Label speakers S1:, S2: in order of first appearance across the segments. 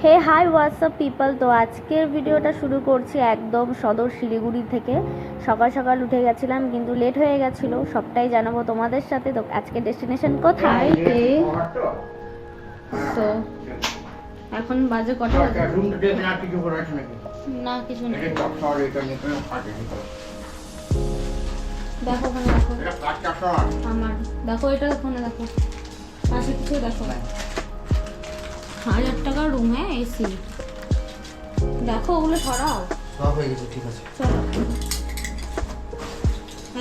S1: হে high WhatsApp people. তো আজকের ভিডিওটা শুরু করছি একদম সদর শিলিগুড়ি থেকে। সকাল সকাল উঠে গেছিলাম কিন্তু লেট হয়ে গেছিলো, সবটাই জানাবো তোমাদের সাথে। তো আজকে ডেস্টিনেশন কোথায়? তো এখন বাজে কটা? না কিছু নেই। দেখো ওখানে, দেখো আমার, দেখো এটা ওখানে, দেখো পাশে কিছু, দেখো 1000 টাকার রুম, হ্যাঁ এসি। দেখো ওগুলো সরাও,
S2: সব হয়ে গেছে, ঠিক আছে।
S1: চলো।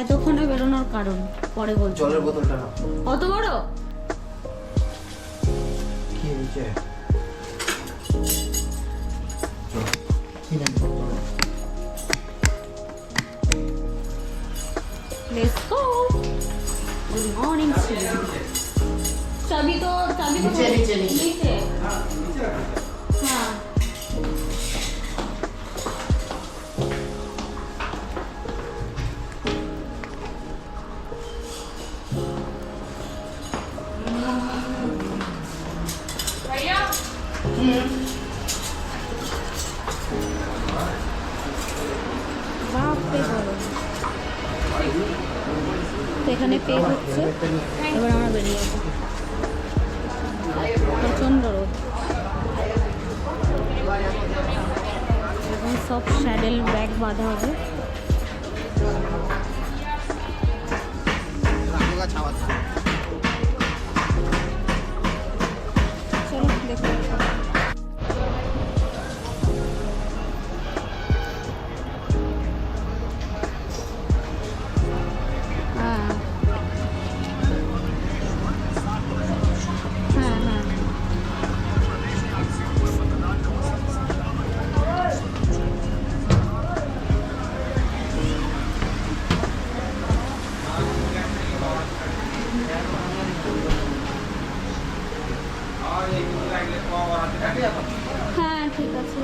S1: এতক্ষণে বেরোনোর কারণ পরে বলছি।
S2: জলের বোতলটা নাও।
S1: অত বড়
S2: কি হয়েছে?
S1: Let's go. Good morning. চাবি তো নিচে। হ্যাঁ বাপরে বলো। এখানে পে হচ্ছে, এবার আমরা বেরিয়ে যাবো। প্রচণ্ড রোদ, এখন সব স্যাডেল ব্যাগ বাঁধা হবে। চলো দেখো। হ্যাঁ হ্যাঁ হ্যাঁ হ্যাঁ ঠিক আছে।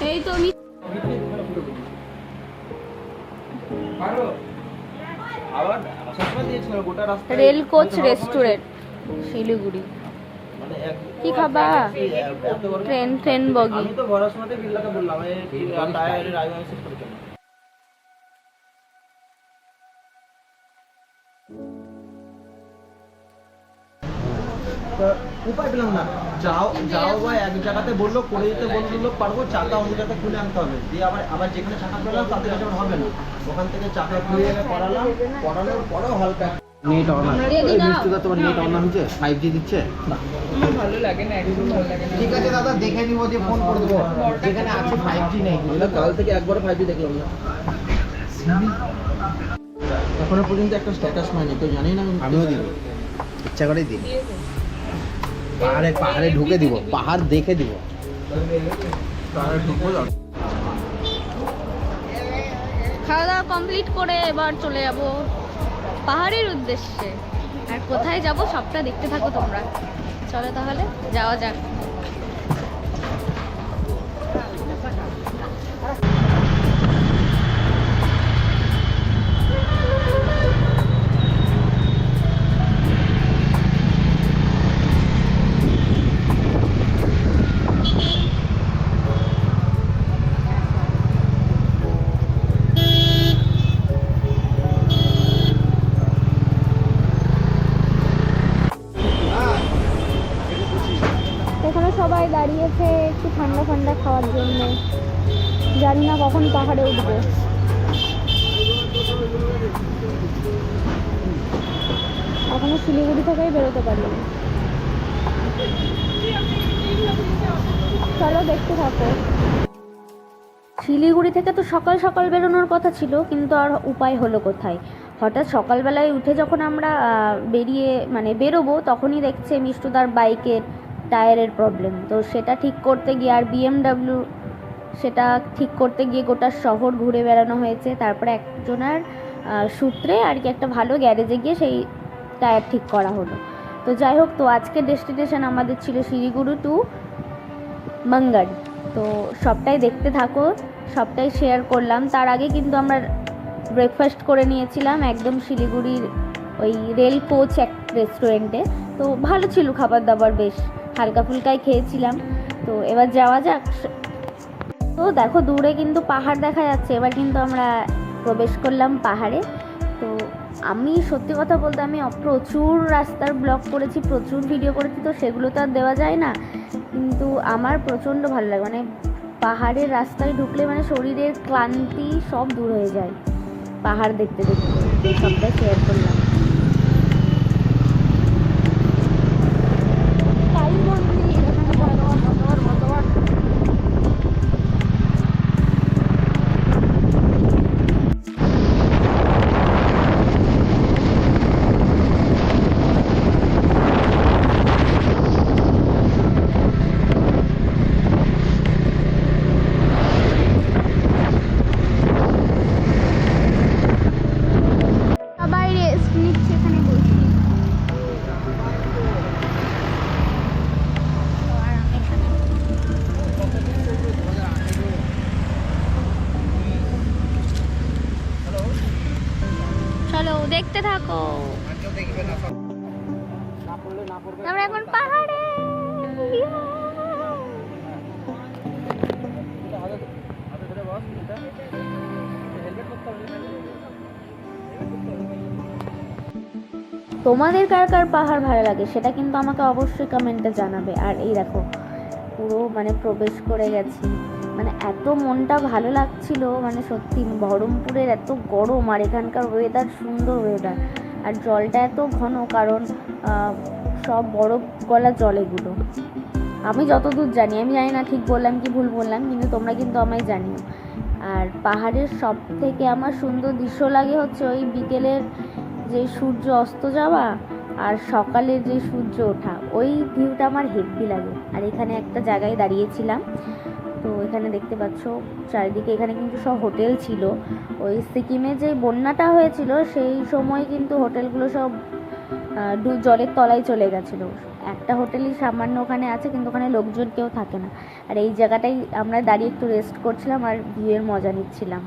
S1: এই তো আমি রেল কোচ রেস্টুরেন্ট শিলিগুড়ি। কি খাবা? ট্রেন বগি।
S2: আমি তো ঘরের সময় বিল্লাকে বললাম এই টায়ারের আইওআই সেট করে দেন। উপায় পেলাম না। যাও বা এক জায়গাতে বললো করে দিতে বললো, পারবো চাকা অন্য জায়গাতে খুলে আনতে হবে, দিয়ে আবার যেখানে চাকা পেলাম তাদের কাছে হবে না, ওখান থেকে চাকা খুলে এনে করানোর পরেও হালকা নেট অন আছে। এই মিস্ত্রিটা তোমার নেট অন হচ্ছে, 5G দিচ্ছে।
S3: আমার ভালো লাগে না, একদম ভালো লাগে না।
S2: ঠিক আছে দাদা, দেখে নিব, যে ফোন করে দেবো যেখানে আছে 5G নেই। কাল থেকে একবারও 5G দেখলাম না, এখনো পর্যন্ত একটা স্ট্যাটাস পাইনি, কেউ জানি না। আমিও দিব, ইচ্ছা করেই দিই। পাহাড়ে ঢুকে দিব, পাহাড় দেখে দিব।
S1: খাওয়া দাওয়া কমপ্লিট করে এবার চলে যাব পাহাড়ের উদ্দেশ্যে। আর কোথায় যাব সবটা দেখতে থাকো তোমরা। চলো তাহলে যাওয়া যাক। এখানে সবাই দাঁড়িয়েছে একটু ঠান্ডা ঠান্ডা খাওয়ার জন্য। জানি না কখন পাহাড়ে উঠবো। এখনো শিলিগুড়ি থেকেই বেরোতে পারিনি। চলো দেখতে থাকো। শিলিগুড়ি থেকে তো সকাল সকাল বেরোনোর কথা ছিল, কিন্তু আর উপায় হলো কোথায়। হঠাৎ সকালবেলায় উঠে যখন আমরা বেরোবো, তখনই দেখছে মিষ্টুদার বাইকের টায়ারের প্রবলেম। তো সেটা ঠিক করতে গিয়ে, আর BMW সেটা ঠিক করতে গিয়ে গোটা শহর ঘুরে বেড়ানো হয়েছে। তারপরে একজনের সূত্রে আর কি একটা ভালো গ্যারেজে গিয়ে সেই টায়ার ঠিক করা হলো। তো যাই হোক, তো আজকের ডেস্টিনেশন আমাদের ছিল শিলিগুড়ি টু মাঙ্গার। তো সবটাই দেখতে থাকো, সবটাই শেয়ার করলাম। তার আগে কিন্তু আমরা ব্রেকফাস্ট করে নিয়েছিলাম একদম শিলিগুড়ির ওই রেল কোচ এক রেস্টুরেন্টে। তো ভালো ছিল খাবার দাবার, বেশ হালকা ফুলকাই খেয়েছিলাম। তো তো এবার যাওয়া যাক। তো দেখো দূরে কিন্তু পাহাড় দেখা যাচ্ছে, এবার কিন্তু আমরা প্রবেশ করলাম পাহাড়ে। তো আমি সত্যি কথা বলতে আমি প্রচুর রাস্তার ব্লগ করেছি, প্রচুর ভিডিও করেছি, তো সেগুলো তো আর দেওয়া যায় না, কিন্তু আমার প্রচণ্ড ভালো লাগে, মানে পাহাড়ের রাস্তায় ঢুকলে মানে শরীরের ক্লান্তি সব দূর হয়ে যায় পাহাড় দেখতে দেখতে। এই সবটা শেয়ার করলাম। সবাই রেস্ট নিচ্ছে এখানে বসে। চলো দেখতে থাকো। আমরা এখন পাহাড়ে। তোমাদের কার কার পাহাড় ভালো লাগে সেটা কিন্তু আমাকে অবশ্যই কমেন্টে জানাবে। আর এই দেখো পুরো মানে প্রবেশ করে গেছি, মানে এত মনটা ভালো লাগছিল, মানে সত্যি বহরমপুরের এত গরম আর এখানকার ওয়েদার সুন্দর ওয়েদার, আর জলটা এত ঘন, কারণ সব বরফ গলা জল এগুলো। আমি যতদূর জানি, আমি জানি না ঠিক বললাম কি ভুল বললাম, কিন্তু তোমরা কিন্তু আমায় জানিও। আর পাহাড়ের সব থেকে আমার সুন্দর দৃশ্য লাগে হচ্ছে ওই বিকেলের যে সূর্য অস্ত যাওয়া আর সকালের যে সূর্য ওঠা, ওই ভিউটা আমার হেব্বি লাগে। আর এখানে একটা জায়গায় দাঁড়িয়েছিলাম, তো এখানে দেখতে পাচ্ছ চারিদিকে এখানে কিন্তু সব হোটেল ছিল। ওই সিকিমে যে বন্যাটা হয়েছিল সেই সময় কিন্তু হোটেলগুলো সব জলের তলায় চলে গেছিলো। একটা হোটেলই সামান্য ওখানে আছে, কিন্তু ওখানে লোকজন কেউ থাকে না। আর এই জায়গাটাই আমরা দাঁড়িয়ে একটু রেস্ট করছিলাম আর ভিউয়ের মজা নিচ্ছিলাম।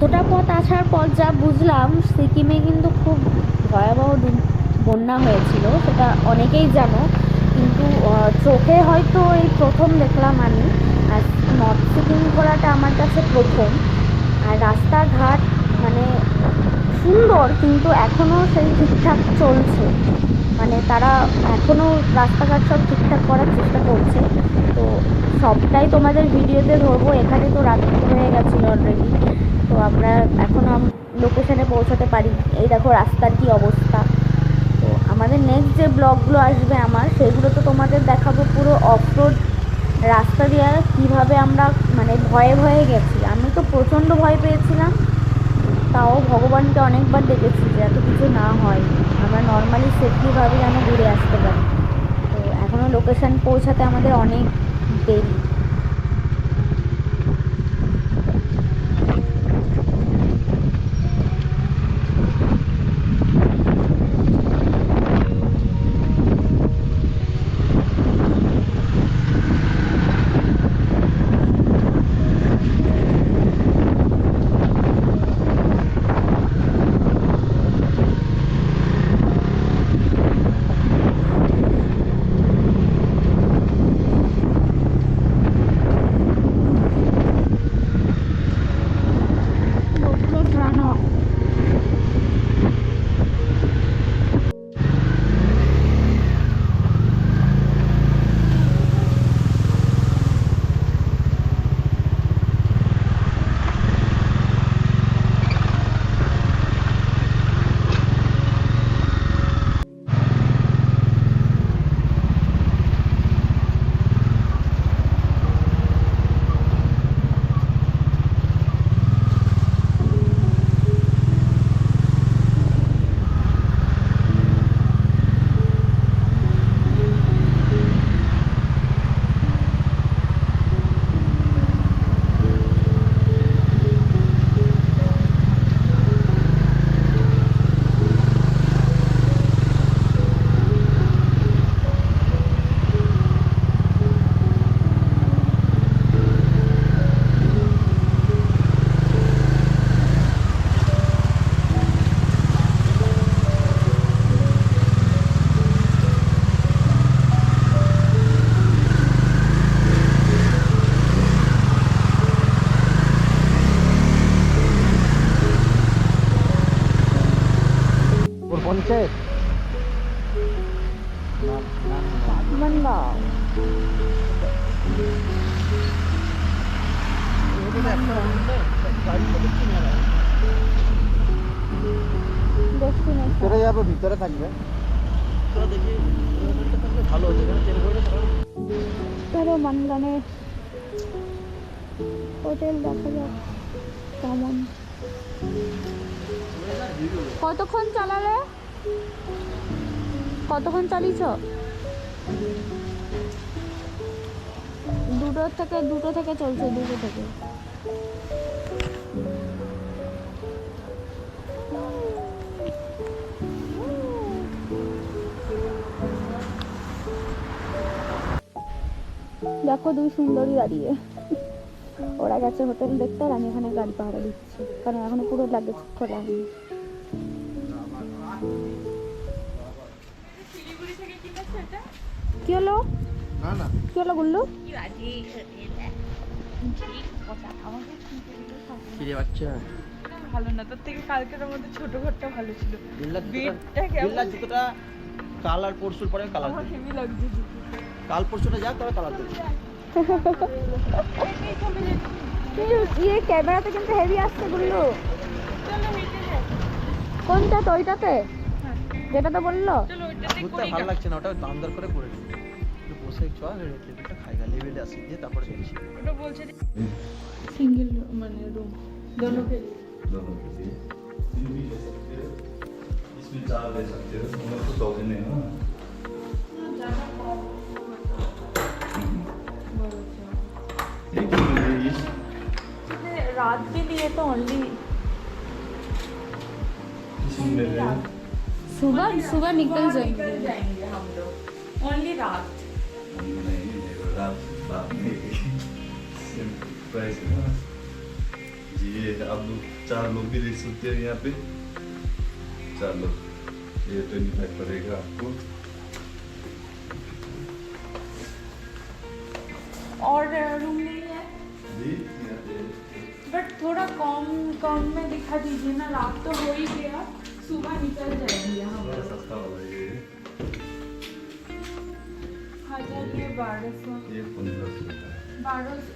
S1: এতটা পথ আসার পর যা বুঝলাম, সিকিমে কিন্তু খুব ভয়াবহ বন্যা হয়েছিল, সেটা অনেকেই জানো, কিন্তু চোখে হয়তো এই প্রথম দেখলাম আমি। আর নর্থ সিকিম ঘোরাটা আমার কাছে প্রথম। আর রাস্তাঘাট মানে সুন্দর, কিন্তু এখনও সেই ঠিকঠাক চলছে, মানে তারা এখনও রাস্তাঘাট সব ঠিকঠাক করার চেষ্টা করছে। তো সবটাই তোমাদের ভিডিওতে ধরবো। এখানে তো রাত্রি হয়ে গেছিলো অলরেডি, তো আমরা এখনও লোকেশানে পৌঁছাতে পারিনি। এই দেখো রাস্তার কি অবস্থা। তো আমাদের নেক্সট যে ব্লগগুলো আসবে আমার, সেগুলো তো তোমাদের দেখাবো পুরো অফ রোড রাস্তা দিয়ে কীভাবে আমরা মানে ভয়ে ভয়ে গেছি। আমি তো প্রচণ্ড ভয় পেয়েছিলাম, তাও ভগবানকে অনেকবার ডেকেছি যে এত কিছু না হয়, আমরা নর্মালি সেফলিভাবে যেন ঘুরে আসতে পারি। তো এখনও লোকেশান পৌঁছাতে আমাদের অনেক দেরি।
S2: পঞ্চায়েত ভিতরে যাবো, ভিতরে থাকবে দেখি ভালো হচ্ছে
S1: ধরো মানগানে হোটেল দেখা যাক কেমন। কতক্ষণ চালালে, কতক্ষণ চালিয়েছ? দুটো থেকে চলছে, 2টো থেকে। দেখো 2 সুন্দরী দাঁড়িয়ে, ওরা গেছে হোটেল দেখতে, আর আমি এখানে গাড়ি পাহারা দিচ্ছি, কারণ এখনো পুরো লাগেজ খোলা হয়নি। কি হলো? কি হলো গুল্লু?
S3: ভালো না, তোর থেকে কালকের মধ্যে ছোট ঘরটা ভালো ছিল।
S2: জুতোটা কাল আর পরশুর পরে কালার
S3: আমার হেভি লাগছে জুতো।
S2: কাল পরশুটা যাক, তবে কালার দেবো।
S1: ইয়ে ক্যামেরাতে কিন্তু হেভি আসছে গুল্লু। কোনটা? তো ওইটাতে যেটা তো বললো।
S2: ঘুরতে ভালো লাগছে না, ওটা দাম দর করে করে নিই। একটু বসে লেভেলটা খাইগা লেভেলে আসি দিয়ে তারপরে যাচ্ছি।
S3: ওটা বলছে সিঙ্গেল মানে রুম दोनों के लिए
S4: इसमें 4 ले सकते हो, हम लोग तो 2 दिन है ना।
S3: रात के लिए तो ओनली
S1: सुबह निकल जाएंगे
S3: हम लोग, ओनली रात।
S4: नहीं रात बाद में प्राइस है ना जी। अब 4 लोग भी देख सकते हैं यहाँ पे, 4 लोग। ये 25 पड़ेगा आपको।
S3: और रूम नहीं है
S4: जी यहाँ पे
S3: बट थोड़ा कम में दिखा दीजिए ना, रात तो हो ही गया, सुबह निकल जाएंगे यहाँ
S4: थोड़ा
S3: पर।
S4: सस्ता वाला ये
S3: 1000 ये 1200
S4: ये 1500 का है,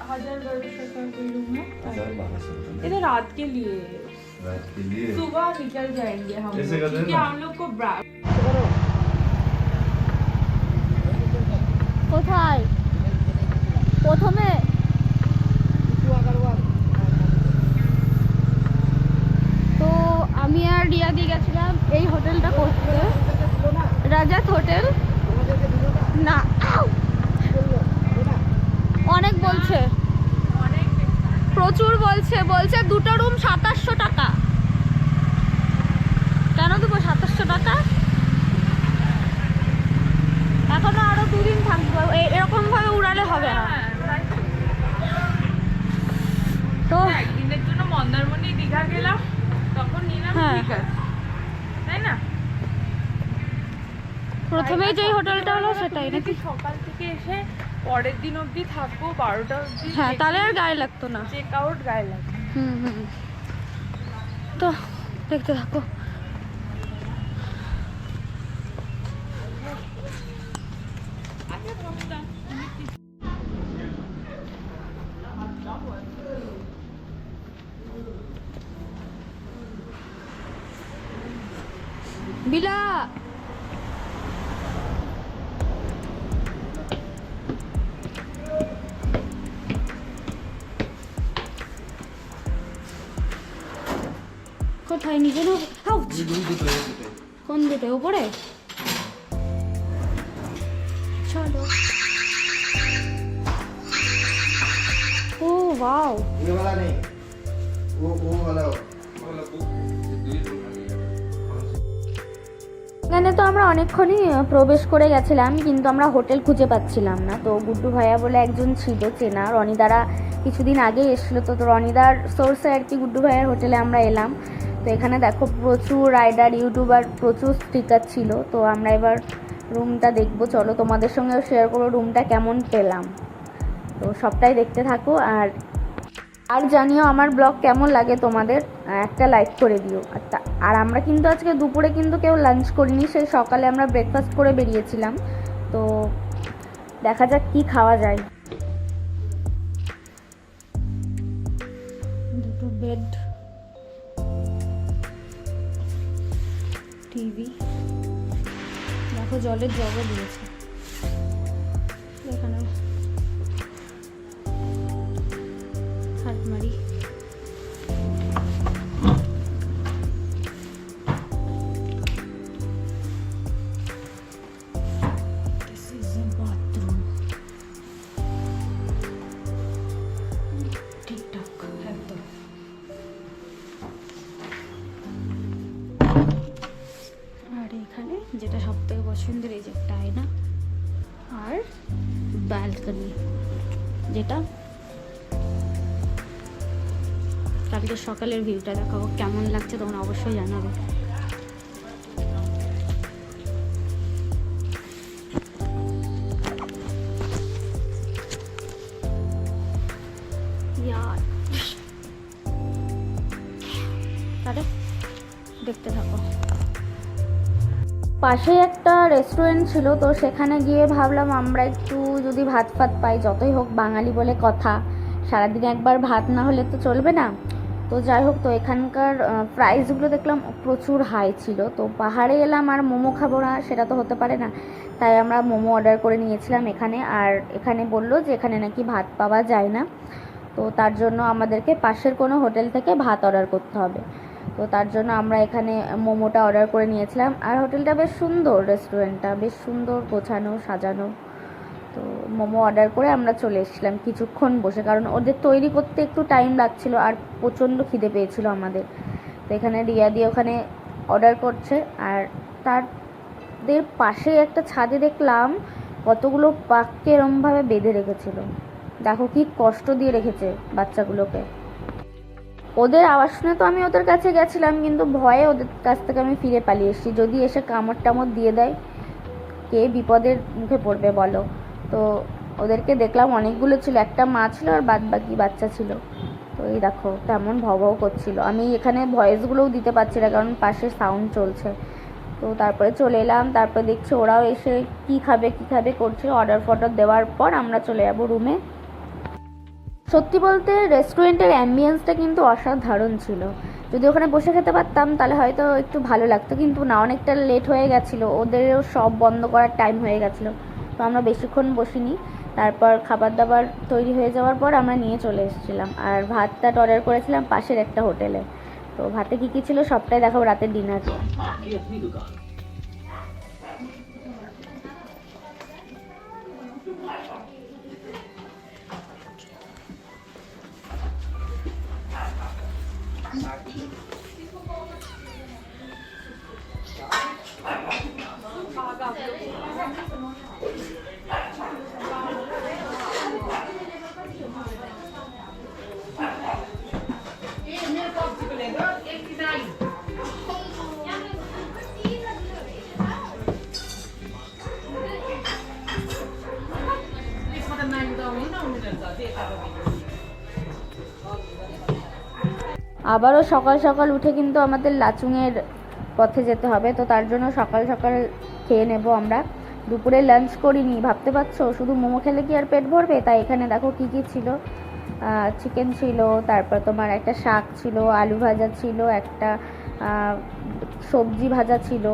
S3: 1200 का कोई रूम है
S4: 1200 का
S3: ये तो रात के लिए है।
S4: रात के लिए।
S3: सुबह निकल जाएंगे हम
S4: ऐसे
S3: लोग,
S4: कर
S3: क्योंकि
S4: देना।
S3: हम लोग को
S1: কোথায় প্রথমে তো আমি আর রিয়া দিয়ে গেছিলাম এই হোটেলটা করতে, রাজাত হোটেল না। অনেক বলছে, প্রচুর বলছে দুটো রুম 2700 টাকা। কেন দেবো 2700 টাকা? এখনো আরো 2 দিন থাকবো, এরকম ভাবে উড়ালে হবে না। তো
S3: একদিনের জন্য মন্দারমণি দীঘা গেলাম, তখন নিলাম,
S1: হ্যাঁ।
S3: ঠিক আছে তাই না?
S1: প্রথমেই যেই হোটেলটা হলো সেটাই নাকি?
S3: সকাল থেকে এসে পরের দিন অবধি থাকবো 12টা অবধি,
S1: হ্যাঁ, তাহলে আর গায়ে লাগতো না।
S3: চেক আউট গায়ে লাগে।
S1: হুম। তো দেখতে থাকো।
S3: আগে ভাবতাম
S1: বিলা কোথায় নিজে না? কোন দুটো উপরে? চলো। ও वाओ,
S2: ये वाला नहीं, वो वाला।
S1: এখানে তো আমরা অনেকক্ষণই প্রবেশ করে গেছিলাম, কিন্তু আমরা হোটেল খুঁজে পাচ্ছিলাম না। তো গুড্ডু ভাইয়া বলে একজন ছিল চেনা, রনিদারা কিছুদিন আগে এসেছিলো, তো রনিদার সোর্সে আর কি গুড্ডু ভাইয়ার হোটেলে আমরা এলাম। তো এখানে দেখো প্রচুর রাইডার, ইউটিউবার, প্রচুর স্টিকার ছিল। তো আমরা এবার রুমটা দেখবো, চলো তোমাদের সঙ্গেও শেয়ার করো রুমটা কেমন পেলাম। তো সবটাই দেখতে থাকো, আর জানিও আমার ব্লগ কেমন লাগে তোমাদের, একটা লাইক করে দিও। আর আমরা কিন্তু আজকে দুপুরে কিন্তু কেউ লাঞ্চ করিনি, সেই সকালে আমরা ব্রেকফাস্ট করে বেরিয়েছিলাম। তো দেখা যাক কি খাওয়া যায়। দুটো বেড, টিভি, দেখো জলের জগও দিয়েছে এখানে, আলমারি, this is a bathroom, ঠিকঠাক একদম। আর এখানে যেটা সব থেকে পছন্দের, এই যে একটা আয়না আর ব্যালকনি, যেটা কালকে সকালের ভিউটা দেখাবো, কেমন লাগছে তোমরা অবশ্যই জানাবে। তাহলে দেখতে থাকো। পাশেই একটা রেস্টুরেন্ট ছিল, তো সেখানে গিয়ে ভাবলাম আমরা একটু যদি ভাত ফাত পাই, যতই হোক বাঙালি বলে কথা, সারাদিন একবার ভাত না হলে তো চলবে না। তো যাই হোক, তো এখানকার প্রাইসগুলো দেখলাম প্রচুর হাই ছিল। তো পাহাড়ে এলাম আর মোমো খাবো না, সেটা তো হতে পারে না, তাই আমরা মোমো অর্ডার করে নিয়েছিলাম এখানে। আর এখানে বললো যে এখানে নাকি ভাত পাওয়া যায় না, তো তার জন্য আমাদেরকে পাশের কোনো হোটেল থেকে ভাত অর্ডার করতে হবে। তো তার জন্য আমরা এখানে মোমোটা অর্ডার করে নিয়েছিলাম। আর হোটেলটা বেশ সুন্দর, রেস্টুরেন্টটা বেশ সুন্দর, গোছানো সাজানো। তো মোমো অর্ডার করে আমরা চলে এসেছিলাম কিছুক্ষণ বসে, কারণ ওদের তৈরি করতে একটু টাইম লাগছিল আর প্রচণ্ড খিদে পেয়েছিল আমাদের। তো এখানে রিয়া দিয়ে ওখানে অর্ডার করছে, আর তাদের পাশে একটা ছাদে দেখলাম কতগুলো পাককে এরমভাবে বেঁধে রেখেছিল। দেখো কি কষ্ট দিয়ে রেখেছে বাচ্চাগুলোকে। ওদের আওয়াজ শুনে তো আমি ওদের কাছে গেছিলাম, কিন্তু ভয়ে ওদের কাছ থেকে আমি ফিরে পালিয়ে এসেছি। যদি এসে কামড় টামড় দিয়ে দেয়, কে বিপদের মুখে পড়বে বলো। তো ওদেরকে দেখলাম অনেকগুলো ছিল, একটা মা ছিল আর বাদ বাকি বাচ্চা ছিল। তো এই দেখো তেমন ভয় করছিল। আমি এখানে ভয়েসগুলোও দিতে পারছি না, কারণ পাশে সাউন্ড চলছে। তো তারপরে চলে এলাম, তারপরে দেখছি ওরাও এসে কী খাবে করছে। অর্ডার ফর্ডার দেওয়ার পর আমরা চলে যাবো রুমে। সত্যি বলতে রেস্টুরেন্টের অ্যাম্বিয়েন্সটা কিন্তু অসাধারণ ছিল। যদি ওখানে বসে খেতে পারতাম তাহলে হয়তো একটু ভালো লাগতো, কিন্তু না, অনেকটা লেট হয়ে গেছিলো, ওদেরও সব বন্ধ করার টাইম হয়ে গেছিলো। তো আমরা বেশিক্ষণ বসিনি। তারপর খাবার দাবার তৈরি হয়ে যাওয়ার পর আমরা নিয়ে চলে এসেছিলাম। আর ভাতটা অর্ডার করেছিলাম পাশের একটা হোটেলে। তো ভাতে কী কী ছিল সবটাই দেখাবো রাতের ডিনারে। আবারও সকাল সকাল উঠে কিন্তু আমাদের লাচুংয়ের পথে যেতে হবে। তো তার জন্য সকাল সকাল খেয়ে নেব আমরা। দুপুরে লাঞ্চ করিনি, ভাবতে পারছো, শুধু মোমো খেলে কি আর পেট ভরবে? তাই এখানে দেখো কী কী ছিল। চিকেন ছিল, তারপর তোমার একটা শাক ছিল, আলু ভাজা ছিল, একটা সবজি ভাজা ছিল,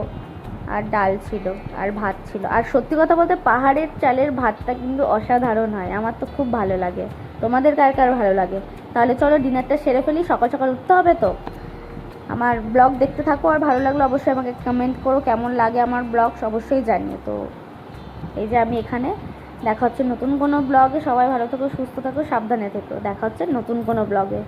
S1: আর ডাল ছিল, আর ভাত ছিল। আর সত্যি কথা বলতে পাহাড়ের চালের ভাতটা কিন্তু অসাধারণ হয়, আমার তো খুব ভালো লাগে। তোমাদের কার কার ভালো লাগে? তাহলে চলো ডিনারটা সেরে ফেলি, সকাল সকাল উঠতে হবে তো। আমার ব্লগ দেখতে থাকো, আর ভালো লাগলো অবশ্যই আমাকে কমেন্ট করো, কেমন লাগে আমার ব্লগ অবশ্যই জানিও। তো এই যে আমি এখানে, দেখা হচ্ছে নতুন কোনো ব্লগে। সবাই ভালো থেকো, সুস্থ থাকো, সাবধানে থেকো। দেখা হচ্ছে নতুন কোনো ব্লগে।